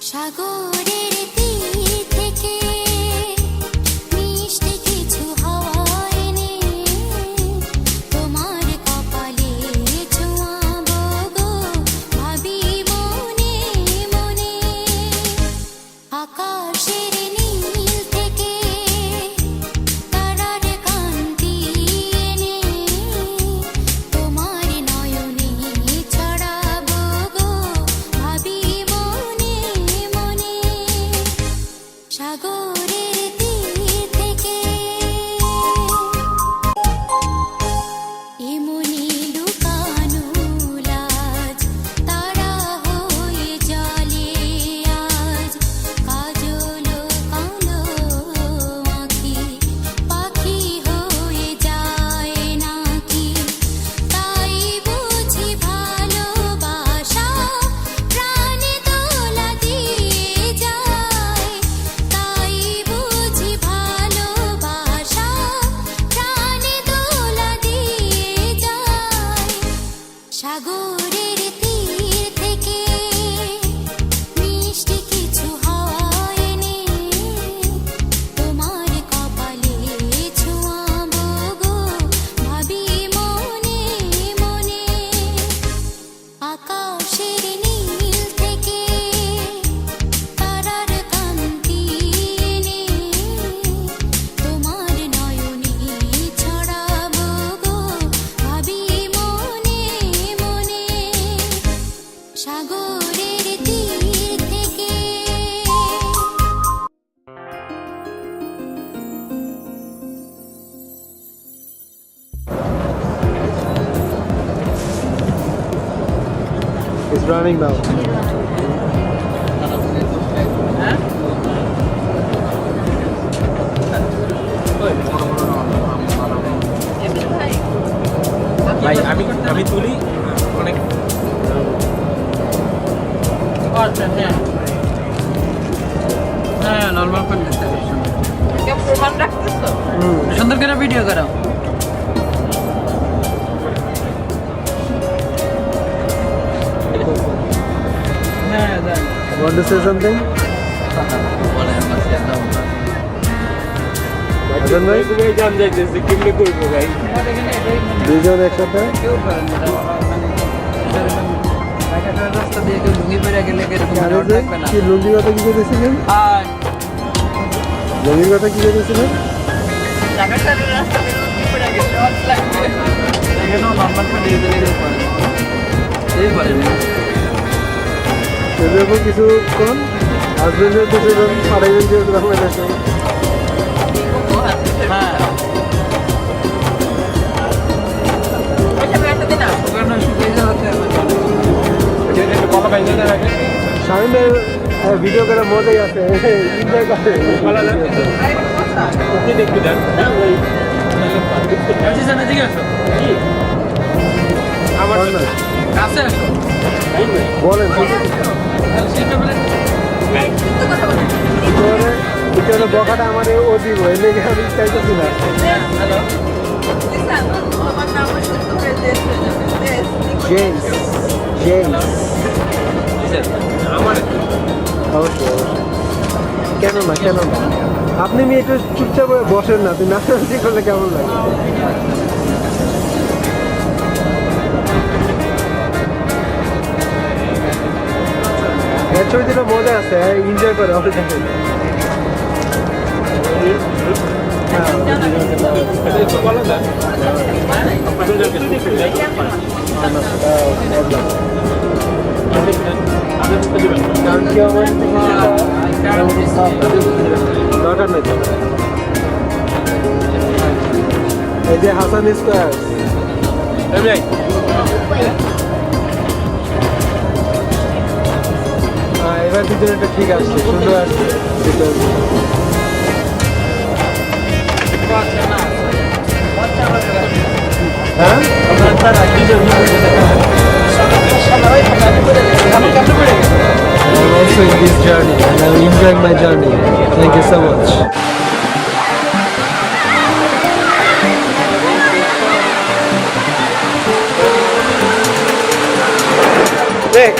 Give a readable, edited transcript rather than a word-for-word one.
সাগরের তীর থেকে মিষ্টি কিছু হাওয়া এনে তোমার কপালে ছোঁয়াবো গো, ভাবি মনে মনে। আকাশের নীল থেকে তারার কান্তি এনে তোমার নয়নে ছড়াবো গো, ভাবি মনে মনে। সাগরের তীর থেকে এমনি লুকানো লাজ তারা হয়ে জলে আজ, কাজল কালো আঁখি পাখি হয়ে যায় নাকি। তাই বুঝি ভালোবাসা প্রাণে দোলা দিয়ে যায়, তাই বুঝি ভালোবাসা প্রাণে দোলা দিয়ে যায়। সাগরের তীর থেকে মিষ্টি কিছু হাওয়া এনে তোমার কপালে ছোঁয়াবো গো, ভাবি মনে মনে। আকাশের নীল থেকে তারার কান্তি এনে তোমার নয়নে ছড়াবো গো, ভাবি মনে মনে। সাগরের তীর থেকে It's running now. ভাই আমি তুলি অনেক হ্যাঁ নর্মাল ফোন প্রমাণ রাখতেছো সুন্দর করে ভিডিও করো। হ্যাঁ জানি Want to say something? Hasan ভাই তুমি জান যাইতেছে কেমনে করবো ভাই। দুইজন একসাথে কেউ পারেন না রাস্তা দিয়ে কেউ লুঙ্গি পরে গেলে এরকম আরে রোড যে থাকবে না। কি লুঙ্গির কথা কি করেছিলেন? আর লুঙ্গির কথা কি করেছিলেন? ঢাকার রাস্তা দিয়ে লুঙ্গি পরে গেলে রোড লাগবে। এখানেও নর্মাল ফোন দিয়ে দিলে পারে এই পারে না। এরকম কিছু কোন হাজবেন্ডের দুজন পাঠাইবেন যে বাংলাদেশে। হ্যাঁ ওখানে শুকিয়ে যাওয়াতে কথা পাই না আগে শাহিনের ভিডিও করে মজাই আছে, এনজয় করে। ভালো লাগে আপনি দেখতে দেন। হ্যাঁ ভাই দিকে আসো আমার না, কাছে আসো বলেন ভিতরে বকাটা আমার ও দিব, এর লেগে আমি চাইতেছি না। হ্যালো জেমস জেমস আমার অবশ্যই অবশ্যই, কেন না কেন না। আপনি মেয়ে একটু চুপচাপ হয়ে বসেন না, তুই নাচানাচি করলে কেমন লাগে? এর ছবি দিলে মজা আছে, এনজয় করে অনেক। বলা যায় কারণ কি আমার দরকার নেই। এই যে হাসান স্কোয়ার এবার পিছনেটা ঠিক আসছে, সুন্দর আসছে। হ্যাঁ I'm also in this journey and I'm enjoying my journey. Thank you so much. দেখ